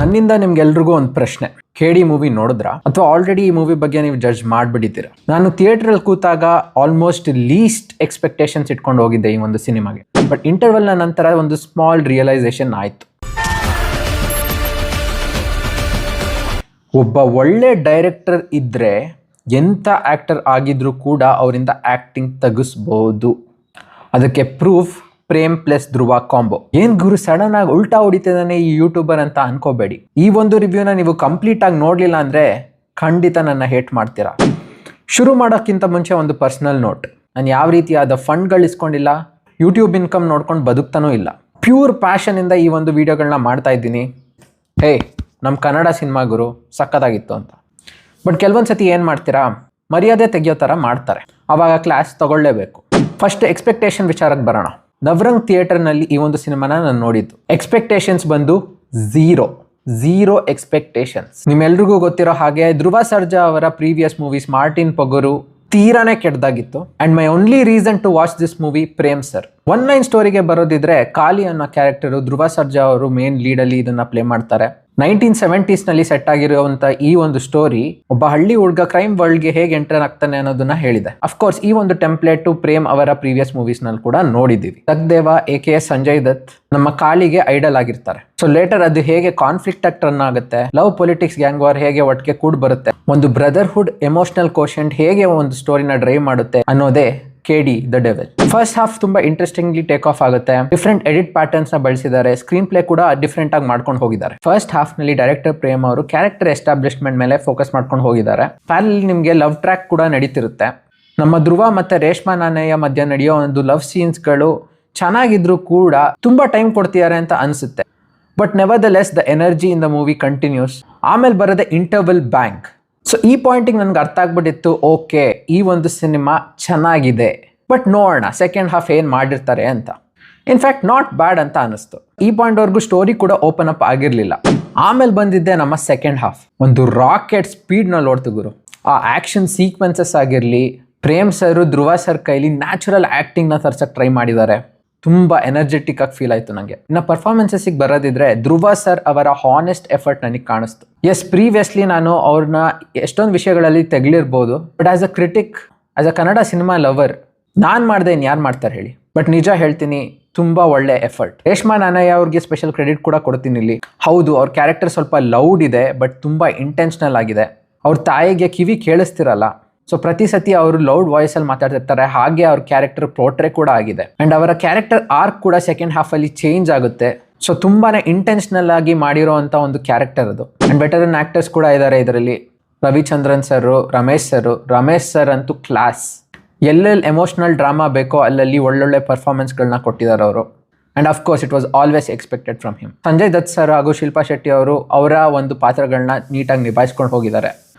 ನನ್ನಿಂದ ನಿಮ್ಗೆಲ್ರಿಗೂ ಒಂದು ಪ್ರಶ್ನೆ. KD ಮೂವಿ ನೋಡಿದ್ರಾ ಅಥವಾ ಆಲ್ರೆಡಿ ಈ ಮೂವಿ ಬಗ್ಗೆ ನೀವು ಜಡ್ಜ್ ಮಾಡ್ಬಿಟ್ಟಿದ್ದೀರಾ? ನಾನು ಥಿಯೇಟರ್ ಕೂತಾಗ ಆಲ್ಮೋಸ್ಟ್ ಲೀಸ್ಟ್ ಎಕ್ಸ್ಪೆಕ್ಟೇಷನ್ಸ್ ಇಟ್ಕೊಂಡು ಹೋಗಿದ್ದೆ ಈ ಒಂದು ಸಿನಿಮಾಗೆ. ಬಟ್ ಇಂಟರ್ವಲ್ನ ನಂತರ ಒಂದು ಸ್ಮಾಲ್ ರಿಯಲೈಸೇಷನ್ ಆಯಿತು. ಒಬ್ಬ ಒಳ್ಳೆ ಡೈರೆಕ್ಟರ್ ಇದ್ದರೆ ಎಂಥ ಆ್ಯಕ್ಟರ್ ಆಗಿದ್ರೂ ಕೂಡ ಅವರಿಂದ ಆ್ಯಕ್ಟಿಂಗ್ ತೆಗಿಸ್ಬೋದು. ಅದಕ್ಕೆ ಪ್ರೂಫ್ ಪ್ರೇಮ್ ಪ್ಲಸ್ ಧ್ರುವ ಕಾಂಬೋ. ಏನ್ ಗುರು ಸಡನ್ ಆಗಿ ಉಲ್ಟಾ ಹೊಡಿತಿದ್ದಾನೆ ಈ ಯೂಟ್ಯೂಬರ್ ಅಂತ ಅನ್ಕೋಬೇಡಿ. ಈ ಒಂದು ರಿವ್ಯೂನ ನೀವು ಕಂಪ್ಲೀಟ್ ಆಗಿ ನೋಡ್ಲಿಲ್ಲ ಅಂದ್ರೆ ಖಂಡಿತ ನನ್ನ ಹೇಟ್ ಮಾಡ್ತೀರಾ. ಶುರು ಮಾಡೋಕ್ಕಿಂತ ಮುಂಚೆ ಒಂದು ಪರ್ಸನಲ್ ನೋಟ್. ನಾನು ಯಾವ ರೀತಿಯಾದ ಫಂಡ್ಗಳು ಇಸ್ಕೊಂಡಿಲ್ಲ, ಯೂಟ್ಯೂಬ್ ಇನ್ಕಮ್ ನೋಡ್ಕೊಂಡು ಬದುಕ್ತಾನೂ ಇಲ್ಲ. ಪ್ಯೂರ್ ಪ್ಯಾಷನ್ ಇಂದ ಈ ಒಂದು ವಿಡಿಯೋಗಳನ್ನ ಮಾಡ್ತಾ ಇದ್ದೀನಿ. ಹೇ, ನಮ್ಮ ಕನ್ನಡ ಸಿನಿಮಾ ಗುರು ಸಕ್ಕತ್ತಾಗಿತ್ತು ಅಂತ. ಬಟ್ ಕೆಲವೊಂದ್ಸತಿ ಏನು ಮಾಡ್ತೀರಾ, ಮರ್ಯಾದೆ ತೆಗಿಯೋ ಥರ ಮಾಡ್ತಾರೆ. ಆವಾಗ ಕ್ಲಾಸ್ ತಗೊಳ್ಳೇಬೇಕು. ಫಸ್ಟ್ ಎಕ್ಸ್ಪೆಕ್ಟೇಷನ್ ವಿಚಾರಕ್ಕೆ ಬರೋಣ. ನವರಂಗ್ ಥಿಯೇಟರ್ನಲ್ಲಿ ಈ ಒಂದು ಸಿನಿಮಾನ ನಾನು ನೋಡಿದ್ದು. ಎಕ್ಸ್ಪೆಕ್ಟೇಷನ್ಸ್ ಬಂದು ಝೀರೋ ಎಕ್ಸ್ಪೆಕ್ಟೇಷನ್ಸ್. ನಿಮ್ಮೆಲ್ರಿಗೂ ಗೊತ್ತಿರೋ ಹಾಗೆ ಧ್ರುವ ಸರ್ಜಾ ಅವರ ಪ್ರೀವಿಯಸ್ ಮೂವೀಸ್ ಮಾರ್ಟಿನ್ ಪೊಗರು ತೀರಾನೇ ಕೆಟ್ಟದಾಗಿತ್ತು. And my only reason to watch this movie Prem sir. One line ಸ್ಟೋರಿಗೆ ಬರೋದಿದ್ರೆ ಕಾಲಿ ಅನ್ನೋ ಕ್ಯಾರೆಕ್ಟರು ಧ್ರುವ ಸರ್ಜಾ ಅವರು ಮೇನ್ ಲೀಡಲ್ಲಿ ಇದನ್ನ ಪ್ಲೇ ಮಾಡ್ತಾರೆ. 1970s ಸೆಟ್ ಆಗಿರುವಂತ ಈ ಒಂದು ಸ್ಟೋರಿ ಒಬ್ಬ ಹಳ್ಳಿ ಹುಡುಗ ಕ್ರೈಮ್ ವರ್ಲ್ಡ್ಗೆ ಹೇಗೆ ಎಂಟರ್ ಆಗ್ತಾನೆ ಅನ್ನೋದನ್ನ ಹೇಳಿದೆ. ಅಫ್ಕೋರ್ಸ್ ಈ ಒಂದು ಟೆಂಪ್ಲೇಟ್ ಪ್ರೇಮ್ ಅವರ ಪ್ರೀವಿಯಸ್ ಮೂವೀಸ್ ನಲ್ಲಿ ಕೂಡ ನೋಡಿದ್ದೀವಿ. ತಗ್ದೇವ AKS ಸಂಜಯ್ ದತ್ ನಮ್ಮ ಕಾಲಿಗೆ ಐಡಲ್ ಆಗಿರ್ತಾರೆ. ಸೊ ಲೇಟರ್ ಅದು ಹೇಗೆ ಕಾನ್ಫ್ಲಿಕ್ಟ್ ಆಗಿ ಟರ್ನ್ ಆಗುತ್ತೆ, ಲವ್ ಪೊಲಿಟಿಕ್ಸ್ ಗ್ಯಾಂಗ್ ವಾರ್ ಹೇಗೆ ಒಟ್ಟಿಗೆ ಕೂಡ್ ಬರುತ್ತೆ, ಒಂದು ಬ್ರದರ್ಹುಡ್ ಎಮೋಷನಲ್ ಕೋಶೆಂಟ್ ಹೇಗೆ ಒಂದು ಸ್ಟೋರಿನ ಡ್ರೈವ್ ಮಾಡುತ್ತೆ ಅನ್ನೋದೇ KD the devil. First half ತುಂಬಾ ಇಂಟ್ರೆಸ್ಟಿಂಗ್ಲಿ ಟೇಕ್ ಆಫ್ ಆಗುತ್ತೆ. ಡಿಫ್ರೆಂಟ್ ಎಡಿಟ್ ಪ್ಯಾಟರ್ನ್ಸ್ ನ ಬಳಸಿದ್ದಾರೆ. ಸ್ಕ್ರೀನ್ ಪ್ಲೇ ಕೂಡ ಡಿಫ್ರೆಂಟ್ ಆಗಿ ಮಾಡ್ಕೊಂಡು ಹೋಗಿದ್ದಾರೆ. ಫಸ್ಟ್ ಹಾಫ್ ನಲ್ಲಿ ಡೈರೆಕ್ಟರ್ ಪ್ರೇಮ್ ಅವರು ಕ್ಯಾರೆಕ್ಟರ್ ಎಸ್ಟಾಬ್ಲಿಷ್ಮೆಂಟ್ ಮೇಲೆ ಫೋಕಸ್ ಮಾಡ್ಕೊಂಡು ಹೋಗಿದ್ದಾರೆ. ಪ್ಯಾರಲ್ ನಿಮಗೆ ಲವ್ ಟ್ರ್ಯಾಕ್ ಕೂಡ ನಡೀತಿರುತ್ತೆ. ನಮ್ಮ ಧ್ರುವ ಮತ್ತೆ ರೇಷ್ಮಾ ನಾನಯ್ಯ ಮಧ್ಯ ನಡೆಯೋ ಒಂದು ಲವ್ ಸೀನ್ಸ್ಗಳು ಚೆನ್ನಾಗಿದ್ರು ಕೂಡ ತುಂಬಾ ಟೈಮ್ ಕೊಡ್ತಿದ್ದಾರೆ ಅಂತ ಅನ್ಸುತ್ತೆ. But nevertheless the energy in the movie continues. ಆಮೇಲೆ ಬರೋದೆ ಇಂಟರ್ವಲ್ ಬ್ಯಾಂಕ್. ಸೊ ಈ ಪಾಯಿಂಟಿಗೆ ನನಗೆ ಅರ್ಥ ಆಗ್ಬಿಟ್ಟಿತ್ತು, ಓಕೆ ಈ ಒಂದು ಸಿನಿಮಾ ಚೆನ್ನಾಗಿದೆ, ಬಟ್ ನೋಡೋಣ ಸೆಕೆಂಡ್ ಹಾಫ್ ಏನು ಮಾಡಿರ್ತಾರೆ ಅಂತ. ಇನ್ಫ್ಯಾಕ್ಟ್ ನಾಟ್ ಬ್ಯಾಡ್ ಅಂತ ಅನಿಸ್ತು. ಈ ಪಾಯಿಂಟ್ವರೆಗೂ ಸ್ಟೋರಿ ಕೂಡ ಓಪನ್ ಅಪ್ ಆಗಿರಲಿಲ್ಲ. ಆಮೇಲೆ ಬಂದಿದ್ದೆ ನಮ್ಮ ಸೆಕೆಂಡ್ ಹಾಫ್. ಒಂದು ರಾಕೆಟ್ ಸ್ಪೀಡ್ನಲ್ಲಿ ಓಡ್ತು ಗುರು. ಆ ಆ್ಯಕ್ಷನ್ ಸೀಕ್ವೆನ್ಸಸ್ ಆಗಿರಲಿ, ಪ್ರೇಮ್ ಸರ್ ಧ್ರುವ ಸರ್ ಕೈಲಿ ನ್ಯಾಚುರಲ್ ಆ್ಯಕ್ಟಿಂಗ್ನ ತರ್ಸಕ್ಕೆ ಟ್ರೈ ಮಾಡಿದ್ದಾರೆ. ತುಂಬ ಎನರ್ಜೆಟಿಕ್ ಆಗಿ ಫೀಲ್ ಆಯಿತು ನನಗೆ. ಇನ್ನು ಪರ್ಫಾರ್ಮೆನ್ಸಸ್ಗೆ ಬರೋದಿದ್ರೆ ಧ್ರುವ ಸರ್ ಅವರ ಹಾನೆಸ್ಟ್ ಎಫರ್ಟ್ ನನಗೆ ಕಾಣಿಸ್ತು. ಎಸ್, ಪ್ರೀವಿಯಸ್ಲಿ ನಾನು ಅವ್ರನ್ನ ಎಷ್ಟೊಂದು ವಿಷಯಗಳಲ್ಲಿ ತೆಗಲಿರ್ಬೋದು, but as a critic, as a Kannada cinema lover ನಾನು ಮಾಡಿದೆ, ಇನ್ನು ಯಾರು ಮಾಡ್ತಾರೆ ಹೇಳಿ. ಬಟ್ ನಿಜ ಹೇಳ್ತೀನಿ, ತುಂಬ ಒಳ್ಳೆ ಎಫರ್ಟ್. ರೇಷ್ಮಾ ನಾನಯ್ಯ ಅವ್ರಿಗೆ ಸ್ಪೆಷಲ್ ಕ್ರೆಡಿಟ್ ಕೂಡ ಕೊಡ್ತೀನಿ ಇಲ್ಲಿ. ಹೌದು, ಅವ್ರ ಕ್ಯಾರೆಕ್ಟರ್ ಸ್ವಲ್ಪ ಲೌಡ್ ಇದೆ, ಬಟ್ ತುಂಬ ಇಂಟೆನ್ಷನಲ್ ಆಗಿದೆ. ಅವ್ರ ತಾಯಿಗೆ ಕಿವಿ ಕೇಳಿಸ್ತಿರಲ್ಲ. ಸೊ ಪ್ರತಿ ಸತಿ ಅವರು ಲೌಡ್ ವಾಯ್ಸ್ ಅಲ್ಲಿ ಮಾತಾಡ್ತಿರ್ತಾರೆ. ಹಾಗೆ ಅವ್ರ ಕ್ಯಾರೆಕ್ಟರ್ ಪೋರ್ಟ್ರೇ ಕೂಡ ಆಗಿದೆ. ಅಂಡ್ ಅವರ ಕ್ಯಾರೆಕ್ಟರ್ ಆರ್ಕ್ ಕೂಡ ಸೆಕೆಂಡ್ ಹಾಫ್ ಅಲ್ಲಿ ಚೇಂಜ್ ಆಗುತ್ತೆ. ಸೊ ತುಂಬಾನೇ ಇಂಟೆನ್ಷನಲ್ ಆಗಿ ಮಾಡಿರೋಂಥ ಒಂದು ಕ್ಯಾರೆಕ್ಟರ್ ಅದು. ಅಂಡ್ ಬೆಟರ್ ಆಕ್ಟರ್ಸ್ ಕೂಡ ಇದ್ದಾರೆ ಇದರಲ್ಲಿ. ರವಿಚಂದ್ರನ್ ಸರ್, ರಮೇಶ್ ಸರ್ ಅಂತೂ ಕ್ಲಾಸ್. ಎಲ್ಲೆಲ್ಲಿ ಎಮೋಷನಲ್ ಡ್ರಾಮಾ ಬೇಕೋ ಅಲ್ಲಲ್ಲಿ ಒಳ್ಳೊಳ್ಳೆ ಪರ್ಫಾರ್ಮೆನ್ಸ್ಗಳನ್ನ ಕೊಟ್ಟಿದ್ದಾರೆ ಅವರು. And of course it was always expected from him. Sanjay Dutt sir ಹಾಗೂ ಶಿಲ್ಪಾ ಶೆಟ್ಟಿ ಅವರು ಅವರ ಒಂದು ಪಾತ್ರಗಳನ್ನ ನೀಟಾಗಿ ನಿಭಾಯಿಸ್ಕೊಂಡು ಹೋಗಿದ್ದಾರೆ.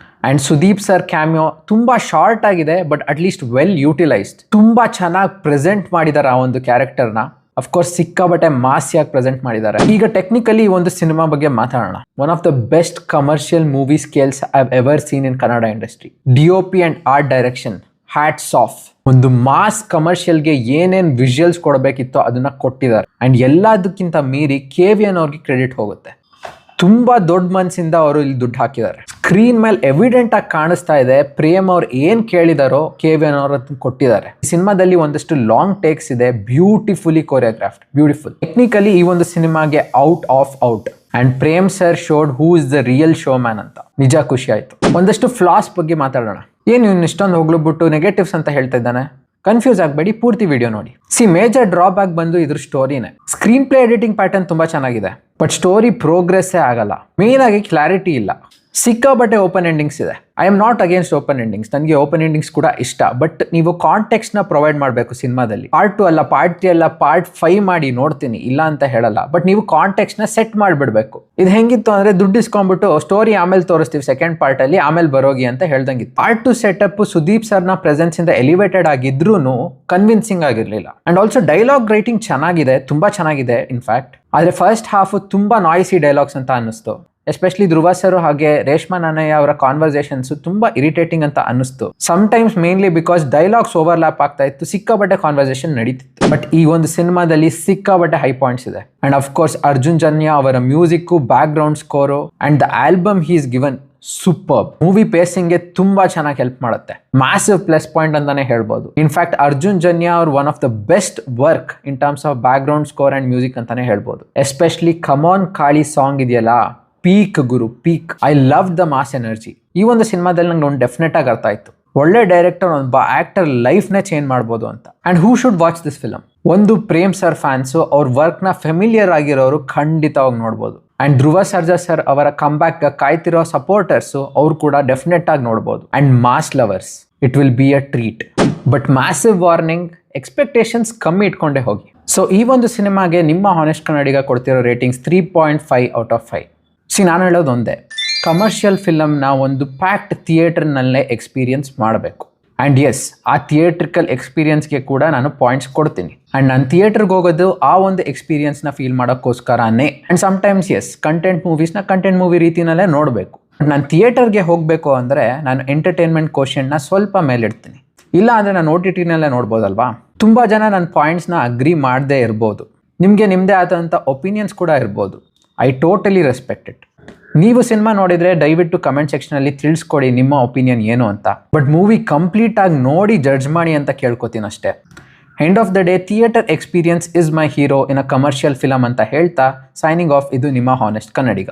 ಆ್ಯಂಡ್ ಸುದೀಪ್ ಸರ್ ಕ್ಯಾಮಿಯೋ ತುಂಬ ಶಾರ್ಟ್ ಆಗಿದೆ, ಬಟ್ ಅಟ್ಲೀಸ್ಟ್ ವೆಲ್ ಯೂಟಿಲೈಸ್ಡ್. ತುಂಬ ಚೆನ್ನಾಗಿ ಪ್ರೆಸೆಂಟ್ ಮಾಡಿದ್ದಾರೆ ಆ ಒಂದು ಕ್ಯಾರೆಕ್ಟರ್ನ. ಅಫ್ಕೋರ್ಸ್ ಸಿಕ್ಕಾಬಟ್ಟೆ ಮಾಸಿಯಾಗಿ ಪ್ರೆಸೆಂಟ್ ಮಾಡಿದ್ದಾರೆ. ಈಗ ಟೆಕ್ನಿಕಲಿ ಈ ಒಂದು ಸಿನಿಮಾ ಬಗ್ಗೆ ಮಾತಾಡೋಣ. One of the best commercial movie scales I have ever seen in Kannada industry. DOP and art direction, hats off. ಒಂದು ಮಾಸ್ ಕಮರ್ಷಿಯಲ್ಗೆ ಏನೇನು ವಿಜುವಲ್ಸ್ ಕೊಡಬೇಕಿತ್ತೋ ಅದನ್ನ ಕೊಟ್ಟಿದ್ದಾರೆ. ಆ್ಯಂಡ್ ಎಲ್ಲದಕ್ಕಿಂತ ಮೀರಿ KVN ಅವ್ರಿಗೆ ಕ್ರೆಡಿಟ್ ಹೋಗುತ್ತೆ. ತುಂಬಾ ದೊಡ್ಡ ಮನಸ್ಸಿಂದ ಅವರು ಇಲ್ಲಿ ದುಡ್ಡು ಹಾಕಿದ್ದಾರೆ. ಸ್ಕ್ರೀನ್ ಮೇಲೆ ಎವಿಡೆಂಟ್ ಆಗಿ ಕಾಣಿಸ್ತಾ ಇದೆ, ಪ್ರೇಮ್ ಅವ್ರು ಏನ್ ಕೇಳಿದಾರೋ KVN ಅವರು ಅದನ್ನ ಕೊಟ್ಟಿದ್ದಾರೆ. ಸಿನಿಮಾದಲ್ಲಿ ಒಂದಷ್ಟು ಲಾಂಗ್ ಟೇಕ್ಸ್ ಇದೆ, ಬ್ಯೂಟಿಫುಲಿ ಕೊರಿಯೋಗ್ರಾಫ್ಡ್, ಬ್ಯೂಟಿಫುಲ್. ಟೆಕ್ನಿಕಲಿ ಈ ಒಂದು ಸಿನಿಮಾಗೆ out. And Prem sir showed who is the real show man ಅಂತ. ನಿಜ ಖುಷಿ ಆಯ್ತು. ಒಂದಷ್ಟು ಫ್ಲಾಸ್ ಬಗ್ಗೆ ಮಾತಾಡೋಣ. ಏನು ಇವ್ನು ಇಷ್ಟೊಂದು ಹೋಗ್ಲುಬಿಟ್ಟು ನೆಗೆಟಿವ್ಸ್ ಅಂತ ಹೇಳ್ತಾ ಇದ್ದಾನೆ? ಕನ್ಫ್ಯೂಸ್ ಆಗಬೇಡಿ, ಪೂರ್ತಿ ವಿಡಿಯೋ ನೋಡಿ. ಮೇಜರ್ ಡ್ರಾಬ್ಯಾಕ್ ಬಂದು ಇದ್ರ ಸ್ಟೋರಿನೇ. ಸ್ಕ್ರೀನ್ ಪ್ಲೇ ಎಡಿಟಿಂಗ್ ಪ್ಯಾಟರ್ನ್ ತುಂಬಾ ಚೆನ್ನಾಗಿದೆ, ಬಟ್ ಸ್ಟೋರಿ ಪ್ರೋಗ್ರೆಸ್ಸೇ ಆಗಲ್ಲ. ಮೇನ್ ಆಗಿ ಕ್ಲಾರಿಟಿ ಇಲ್ಲ. ಸಿಕ್ಕಾಬಟ್ಟೆ ಓಪನ್ ಎಂಡಿಂಗ್ಸ್ ಇದೆ. I am not against open endings. ನನಗೆ ಓಪನ್ ಎಂಡಿಂಗ್ಸ್ ಕೂಡ ಇಷ್ಟ, ಬಟ್ ನೀವು ಕಾಂಟೆಕ್ಸ್ಟ್ ನ ಪ್ರೊವೈಡ್ ಮಾಡಬೇಕು ಸಿನಿಮಾದಲ್ಲಿ. ಪಾರ್ಟ್ 2 ಅಲ್ಲ, ಪಾರ್ಟ್ 3 ಅಲ್ಲ, ಪಾರ್ಟ್ 5 ಮಾಡಿ ನೋಡ್ತೀನಿ, ಇಲ್ಲ ಅಂತ ಹೇಳಲ್ಲ. ಬಟ್ ನೀವು ಕಾಂಟೆಕ್ಸ್ಟ್ ನ ಸೆಟ್ ಮಾಡಿಬಿಡ್ಬೇಕು. ಇದು ಹೆಂಗಿತ್ತು ಅಂದ್ರೆ, ದುಡ್ಡು ಇಸ್ಕೊಂಡ್ಬಿಟ್ಟು ಸ್ಟೋರಿ ಆಮೇಲೆ ತೋರಿಸ್ತೀವಿ ಸೆಕೆಂಡ್ ಪಾರ್ಟ್ ಅಲ್ಲಿ, ಆಮೇಲೆ ಬರೋಗಿ ಅಂತ ಹೇಳ್ದಂಗಿತ್ತು. ಪಾರ್ಟ್ 2 ಸೆಟಪ್ ಸುದೀಪ್ ಸರ್ ನ ಪ್ರೆಸೆನ್ಸ್ ಇಂದ ಎಲಿವೇಟೆಡ್ ಆಗಿದ್ರೂ ಕನ್ವಿನ್ಸಿಂಗ್ ಆಗಿರ್ಲಿಲ್ಲ. ಅಂಡ್ ಆಲ್ಸೋ ಡೈಲಾಗ್ ರೈಟಿಂಗ್ ಚೆನ್ನಾಗಿದೆ, ತುಂಬಾ ಚೆನ್ನಾಗಿದೆ ಇನ್ಫ್ಯಾಕ್ಟ್. ಆದ್ರೆ ಫಸ್ಟ್ ಹಾಫ್ ತುಂಬಾ ನಾಯ್ಸಿ ಡೈಲಾಗ್ಸ್ ಅಂತ ಅನ್ನಿಸ್ತು. ಎಸ್ಪೆಷಲಿ ಧ್ರುವ ಸರ್ ಹಾಗೆ ರೇಷ್ಮಾ ನಾನಯ್ಯ ಅವರ ಕಾನ್ವರ್ಸೇಷನ್ಸ್ ತುಂಬಾ ಇರಿಟೇಟಿಂಗ್ ಅಂತ ಅನಿಸ್ತು. Times mainly because dialogues overlap ಆಗ್ತಾ ಇತ್ತು, ಸಿಕ್ಕಾಬಟ್ಟೆ ಕಾನ್ವರ್ಸೇಷನ್ ನಡೀತಿತ್ತು. ಬಟ್ ಈ ಒಂದು ಸಿನಿಮಾದಲ್ಲಿ ಸಿಕ್ಕಾಬಟ್ಟೆ ಹೈ ಪಾಯಿಂಟ್ಸ್ ಇದೆ. And of course Arjun Janya ಅವರ music, background score and the album he is given super. Movie ಪೇಸಿಂಗ್ಗೆ ತುಂಬಾ ಚೆನ್ನಾಗಿ ಹೆಲ್ಪ್ ಮಾಡುತ್ತೆ. ಮ್ಯಾಸಿವ್ ಪ್ಲಸ್ ಪಾಯಿಂಟ್ ಅಂತಾನೆ ಹೇಳ್ಬೋದು. ಇನ್ಫ್ಯಾಕ್ಟ್ ಅರ್ಜುನ್ ಜನ್ಯ ಅವ್ರ one of the best work in terms of background score and music ಅಂತಾನೆ ಹೇಳ್ಬೋದು. ಎಸ್ಪೆಷಲಿ ಕಮಾನ್ ಕಾಳಿ ಸಾಂಗ್ ಇದೆಯಲ್ಲ, ಪೀಕ್ ಗುರು, peak. I love the mass energy. ಈ ಒಂದು ಸಿನಿಮಾದಲ್ಲಿ ನಂಗೆ ಒಂದು ಡೆಫಿನೆಟ್ ಆಗಿ ಅರ್ಥ ಆಯ್ತು, ಒಳ್ಳೆ ಡೈರೆಕ್ಟರ್ ಒಬ್ಬ ಆಕ್ಟರ್ ಲೈಫ್ ನೇ ಚೇಂಜ್ ಮಾಡ್ಬೋದು ಅಂತ. And who should watch this film? ಒಂದು ಪ್ರೇಮ್ ಸರ್ ಫ್ಯಾನ್ಸ್, ಅವ್ರ ವರ್ಕ್ ನ ಫೆಮಿಲಿಯರ್ ಆಗಿರೋರು ಖಂಡಿತವಾಗಿ ನೋಡ್ಬೋದು. ಅಂಡ್ ಧ್ರುವ ಸರ್ಜಾ ಸರ್ ಅವರ ಕಂಬ್ಯಾಕ್ ಕಾಯ್ತಿರೋ ಸಪೋರ್ಟರ್ಸ್ ಅವ್ರು ಕೂಡ ಡೆಫಿನೆಟ್ ಆಗಿ ನೋಡ್ಬೋದು. And mass lovers, it will be a treat. But massive warning, expectations ಕಮ್ಮಿ ಇಟ್ಕೊಂಡೇ ಹೋಗಿ. ಸೊ ಈ ಒಂದು ಸಿನಿಮಾಗೆ ನಿಮ್ಮ ಹಾನೆಸ್ಟ್ ಕನ್ನಡಿಗ ಕೊಡ್ತಿರೋ ರೇಟಿಂಗ್ಸ್ 3.5 ಔಟ್ ಆಫ್ 5. ನಾನು ಹೇಳೋದು ಒಂದೇ, ಕಮರ್ಷಿಯಲ್ ಫಿಲಮ್ನ ಒಂದು ಪ್ಯಾಕ್ಡ್ ಥಿಯೇಟರ್ನಲ್ಲೇ ಎಕ್ಸ್ಪೀರಿಯನ್ಸ್ ಮಾಡಬೇಕು. ಆ್ಯಂಡ್ ಎಸ್, ಆ ಥಿಯೇಟ್ರಿಕಲ್ ಎಕ್ಸ್ಪೀರಿಯನ್ಸ್ಗೆ ಕೂಡ ನಾನು ಪಾಯಿಂಟ್ಸ್ ಕೊಡ್ತೀನಿ. ಆ್ಯಂಡ್ ನಾನು ಥಿಯೇಟರ್ಗೆ ಹೋಗೋದು ಆ ಒಂದು ಎಕ್ಸ್ಪೀರಿಯನ್ಸ್ನ ಫೀಲ್ ಮಾಡೋಕ್ಕೋಸ್ಕರನೇ. And sometimes yes, content movie ರೀತಿನಲ್ಲೇ ನೋಡಬೇಕು. ನಾನು ಥಿಯೇಟರ್ಗೆ ಹೋಗಬೇಕು ಅಂದರೆ ನಾನು ಎಂಟರ್ಟೈನ್ಮೆಂಟ್ ಕ್ವೋಷೆಂಟ್ನ ಸ್ವಲ್ಪ ಮೇಲಿಡ್ತೀನಿ. ಇಲ್ಲ ಅಂದರೆ ನಾನು OTTನಲ್ಲೇ ನೋಡ್ಬೋದಲ್ವಾ. ತುಂಬ ಜನ ನನ್ನ ಪಾಯಿಂಟ್ಸ್ನ ಅಗ್ರಿ ಮಾಡದೇ ಇರ್ಬೋದು, ನಿಮಗೆ ನಿಮ್ಮದೇ ಆದಂಥ ಒಪಿನಿಯನ್ಸ್ ಕೂಡ ಇರ್ಬೋದು. I totally respect it. ನೀವು ಸಿನಿಮಾ ನೋಡಿದರೆ ದಯವಿಟ್ಟು ಕಮೆಂಟ್ ಸೆಕ್ಷನಲ್ಲಿ ತಿಳಿಸ್ಕೊಡಿ ನಿಮ್ಮ ಒಪಿನಿಯನ್ ಏನು ಅಂತ. ಬಟ್ ಮೂವಿ ಕಂಪ್ಲೀಟಾಗಿ ನೋಡಿ ಜಡ್ಜ್ ಮಾಡಿ ಅಂತ ಕೇಳ್ಕೊತೀನಿ ಅಷ್ಟೇ. End of the day, theatre experience is my hero in a commercial film ಅಂತ ಹೇಳ್ತಾ ಸೈನಿಂಗ್ ಆಫ್. ಇದು ನಿಮ್ಮ ಹಾನೆಸ್ಟ್ ಕನ್ನಡಿಗ.